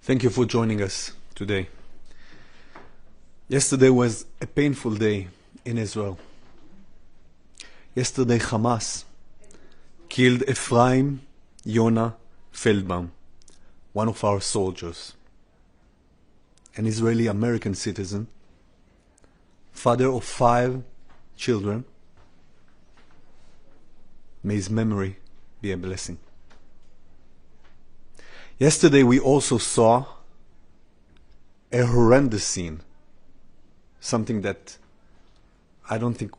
Thank you for joining us today. Yesterday was a painful day in Israel. Yesterday Hamas killed Ephraim Yonah Feldbaum, one of our soldiers, an Israeli American citizen, father of 5 children. May his memory be a blessing. Yesterday we also saw a horrendous scene, something that I don't think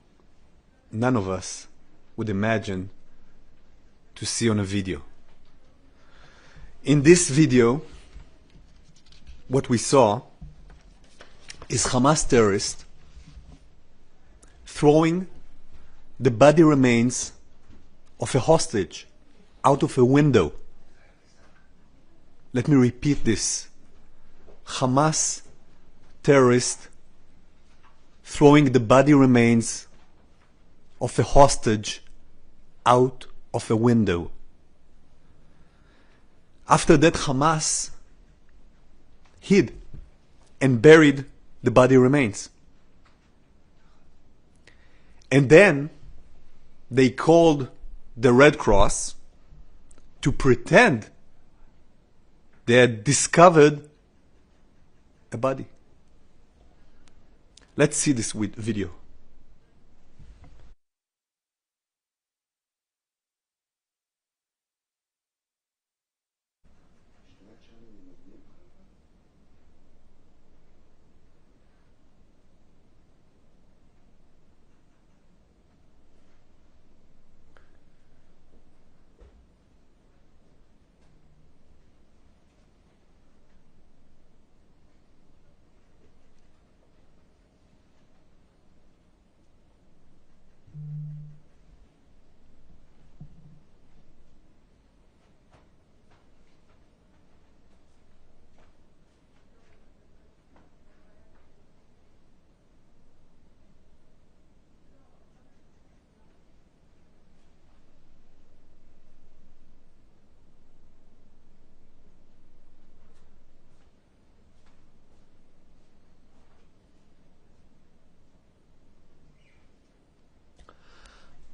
none of us would imagine to see on a video. In this video, what we saw is Hamas terrorists throwing the body remains of a hostage out of a window. Let me repeat this. Hamas terrorists throwing the body remains of a hostage out of a window. After that, Hamas hid and buried the body remains. And then they called the Red Cross to pretend they had discovered a body. Let's see this video.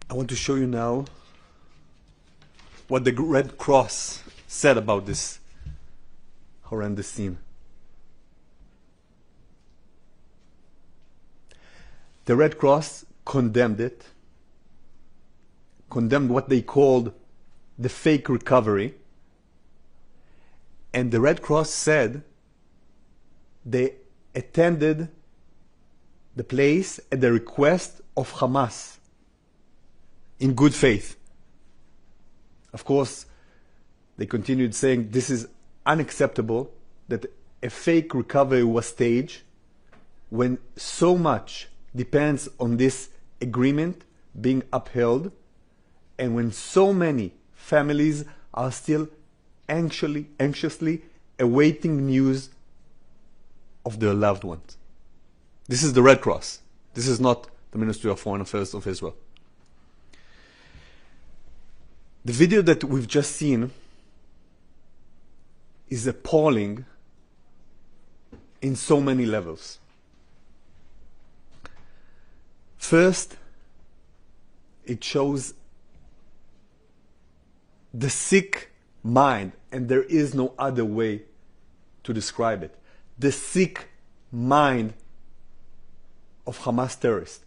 I want to show you now what the Red Cross said about this horrendous scene. The Red Cross condemned it, condemned what they called the fake recovery, and the Red Cross said they attended the place at the request of Hamas in good faith. Of course, they continued saying this is unacceptable that a fake recovery was staged when so much depends on this agreement being upheld and when so many families are still anxiously awaiting news of their loved ones. This is the Red Cross. This is not the Ministry of Foreign Affairs of Israel. The video that we've just seen is appalling in so many levels. First, it shows the sick mind, and there is no other way to describe it. The sick mind of Hamas terrorists.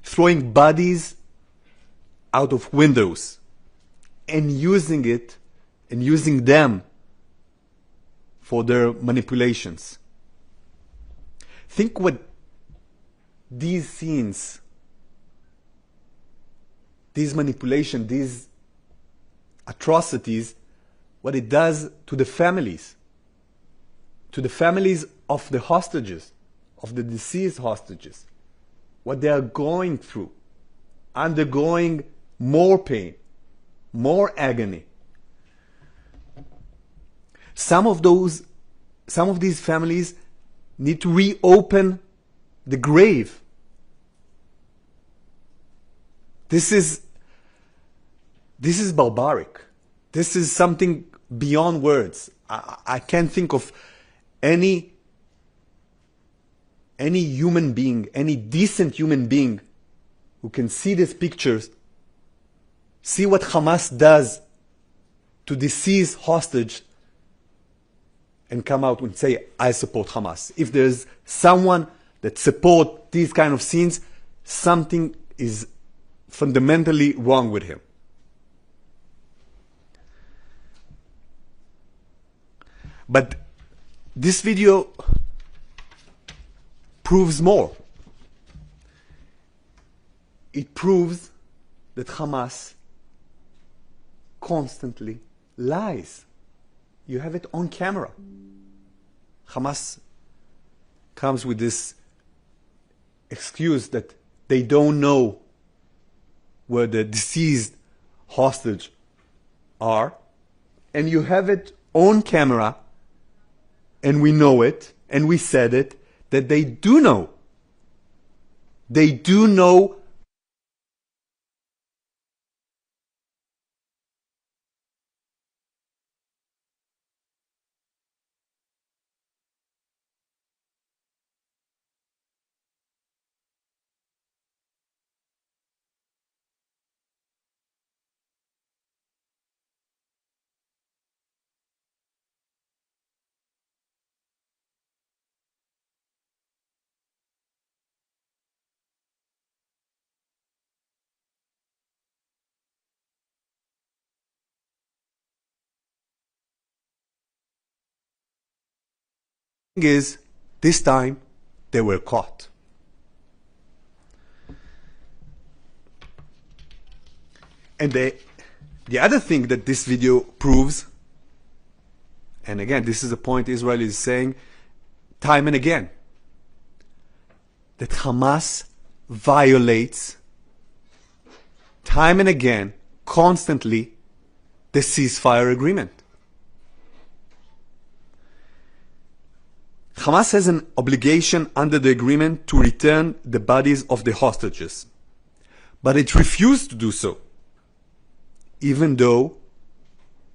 Throwing bodies out of windows and using them for their manipulations. Think what these scenes, these manipulations, these atrocities, what it does to the families of the hostages, of the deceased hostages, what they are going through, undergoing more pain, more agony. Some of these families need to reopen the grave. This is barbaric. This is something beyond words. I can't think of any human being, any decent human being who can see these pictures, see what Hamas does to the seized hostage, and come out and say, I support Hamas. If there's someone that supports these kind of scenes, something is fundamentally wrong with him. But this video proves more. It proves that Hamas constantly lies. You have it on camera. Hamas comes with this excuse that they don't know where the deceased hostage are, and you have it on camera, and we know it, and we said it, that they do know. They do know. Is this time they were caught. And the other thing that this video proves, and again, this is a point Israel is saying time and again, that Hamas violates time and again, constantly, the ceasefire agreement. Hamas has an obligation under the agreement to return the bodies of the hostages, but it refused to do so, even though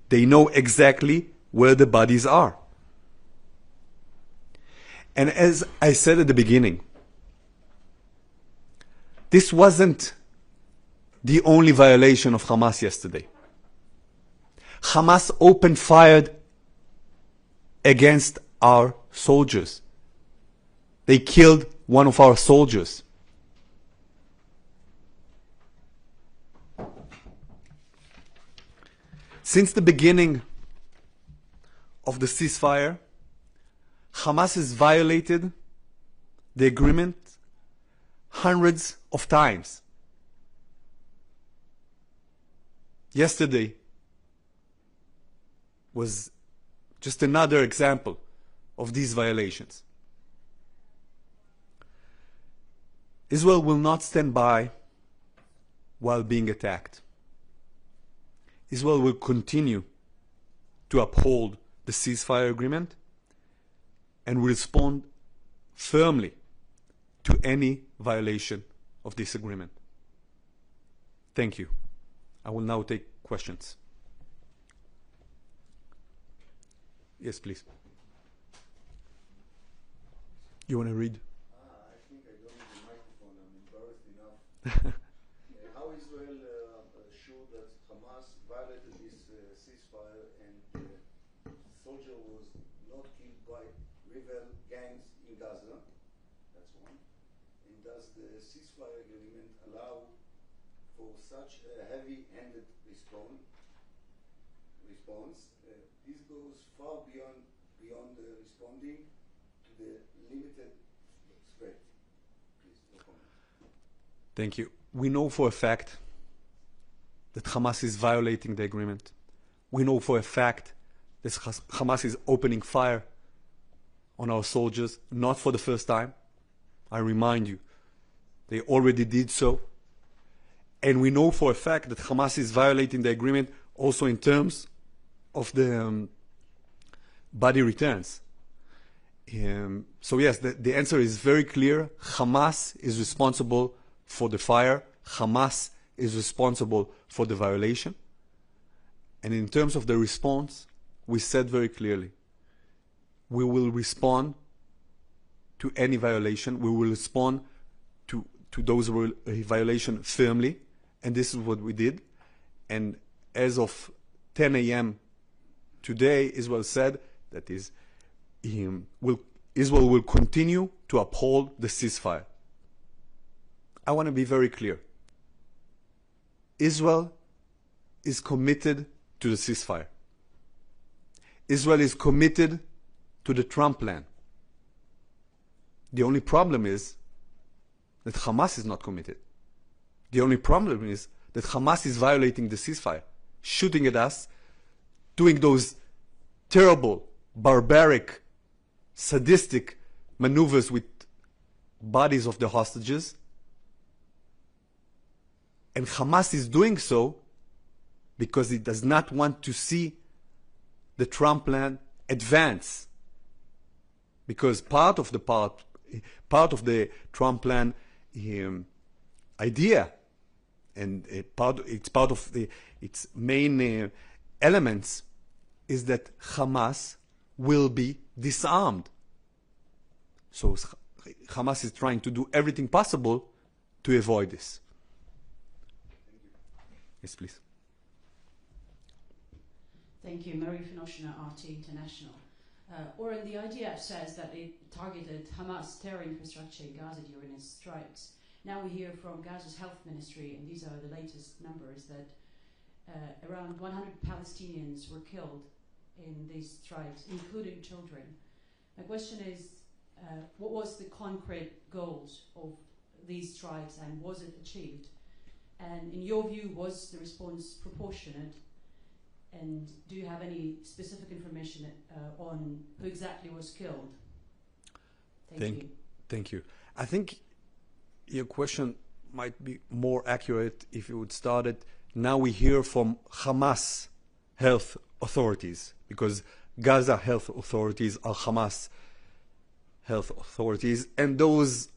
they know exactly where the bodies are. And as I said at the beginning, this wasn't the only violation of Hamas yesterday. Hamas opened fire against our soldiers. They killed one of our soldiers. Since the beginning of the ceasefire, Hamas has violated the agreement hundreds of times. Yesterday was just another example of these violations. Israel will not stand by while being attacked. Israel will continue to uphold the ceasefire agreement and will respond firmly to any violation of this agreement. Thank you. I will now take questions. Yes, please. You want to read? I think I don't need the microphone. I'm embarrassed enough. How Israel sure that Hamas violated this ceasefire and soldier was not killed by rebel gangs in Gaza? That's one. And does the ceasefire agreement allow for such a heavy-handed response? This goes far beyond responding to the limited threat. Please, no comment. Thank you. We know for a fact that Hamas is violating the agreement. We know for a fact that Hamas is opening fire on our soldiers, not for the first time. I remind you, they already did so. And we know for a fact that Hamas is violating the agreement also in terms of the body returns. So yes, the answer is very clear. Hamas is responsible for the fire. Hamas is responsible for the violation. And in terms of the response, we said very clearly, we will respond to any violation. We will respond to those violations firmly, and this is what we did. And as of 10 a.m. today, Israel said that Israel will continue to uphold the ceasefire. I want to be very clear. Israel is committed to the ceasefire. Israel is committed to the Trump plan. The only problem is that Hamas is not committed. The only problem is that Hamas is violating the ceasefire, shooting at us, doing those terrible, barbaric, sadistic maneuvers with bodies of the hostages. And Hamas is doing so because it does not want to see the Trump plan advance. Because part of the Trump plan idea, and it's part of its main elements, is that Hamas will be disarmed. So Hamas is trying to do everything possible to avoid this. Yes, please. Thank you. Marie Finoshina, RT International. Oren, the IDF says that it targeted Hamas terror infrastructure in Gaza during its strikes. Now we hear from Gaza's health ministry, and these are the latest numbers, that around 100 Palestinians were killed in these strikes, including children. My question is, what was the concrete goals of these strikes, and was it achieved? And in your view, was the response proportionate? And do you have any specific information on who exactly was killed? Thank you. I think your question might be more accurate if you would start it. Now we hear from Hamas health authorities, because Gaza health authorities are Hamas health authorities, and those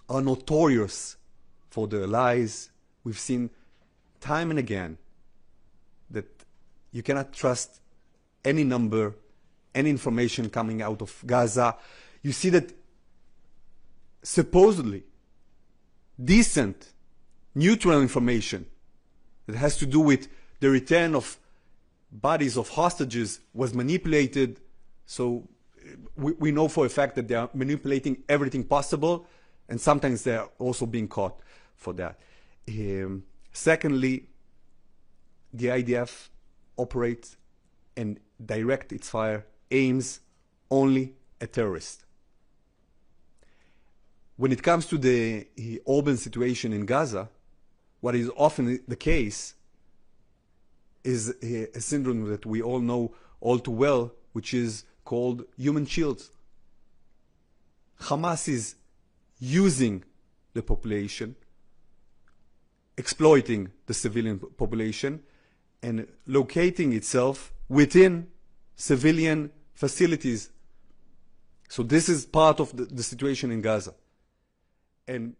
are notorious for their lies. We've seen time and again that you cannot trust any number, any information coming out of Gaza. You see that supposedly decent, neutral information that has to do with the return of bodies of hostages was manipulated. So we know for a fact that they are manipulating everything possible, and sometimes they are also being caught for that. Secondly, the IDF operates and direct its fire aims only at terrorists. When it comes to the urban situation in Gaza, what is often the case is a syndrome that we all know all too well, which is called human shields. Hamas is using the population, exploiting the civilian population, and locating itself within civilian facilities. So this is part of the situation in Gaza. And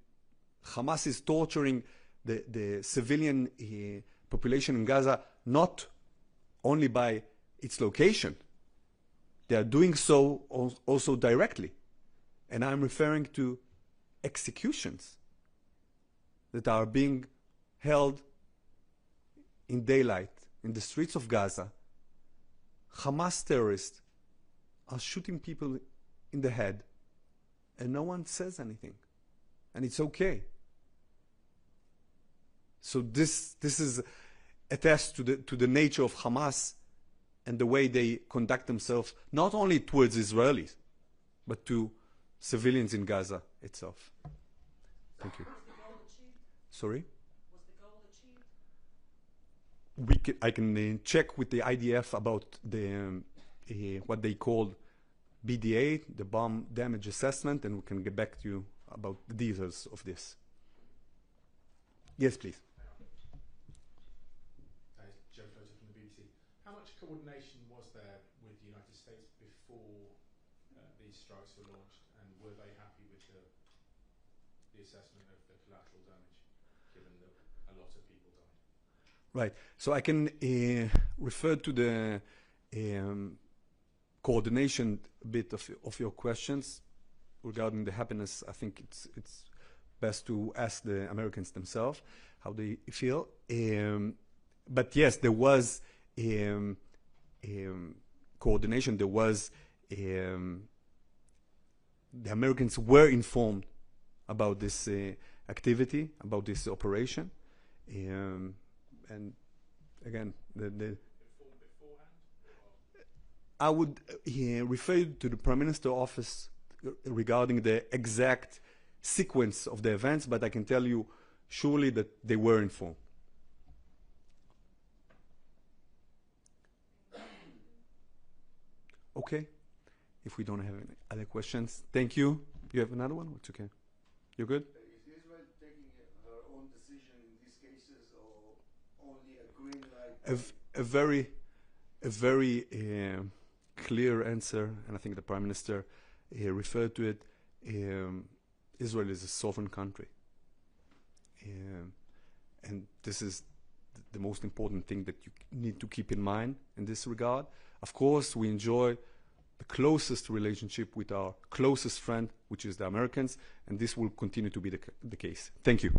Hamas is torturing the civilian population in Gaza not only by its location. They are doing so also directly. And I'm referring to executions that are being held in daylight in the streets of Gaza. Hamas terrorists are shooting people in the head, and no one says anything. And it's okay. So this is attests to the nature of Hamas and the way they conduct themselves, not only towards Israelis, but to civilians in Gaza itself. Thank you. Was the goal achieved? Sorry? Was the goal achieved? I can check with the IDF about the what they call BDA, the bomb damage assessment, and we can get back to you about the details of this. Yes, please. Joe Floater from the BBC. How much coordination was there with the United States before these strikes were launched, and were they happy with the assessment of the collateral damage, given that a lot of people died? Right. So I can refer to the coordination bit of your questions regarding the happiness, I think it's best to ask the Americans themselves how they feel. But yes, there was coordination. There was the Americans were informed about this activity, about this operation, and again, I would refer you to the Prime Minister's office regarding the exact sequence of the events, but I can tell you surely that they were informed. Okay, if we don't have any other questions, thank you. You have another one? It's okay. You're good? Is Israel taking her own decision in these cases, or only a green light? A very clear answer, and I think the Prime Minister referred to it. Israel is a sovereign country, and this is the most important thing that you need to keep in mind in this regard. Of course, we enjoy the closest relationship with our closest friend, which is the Americans, and this will continue to be the case. Thank you.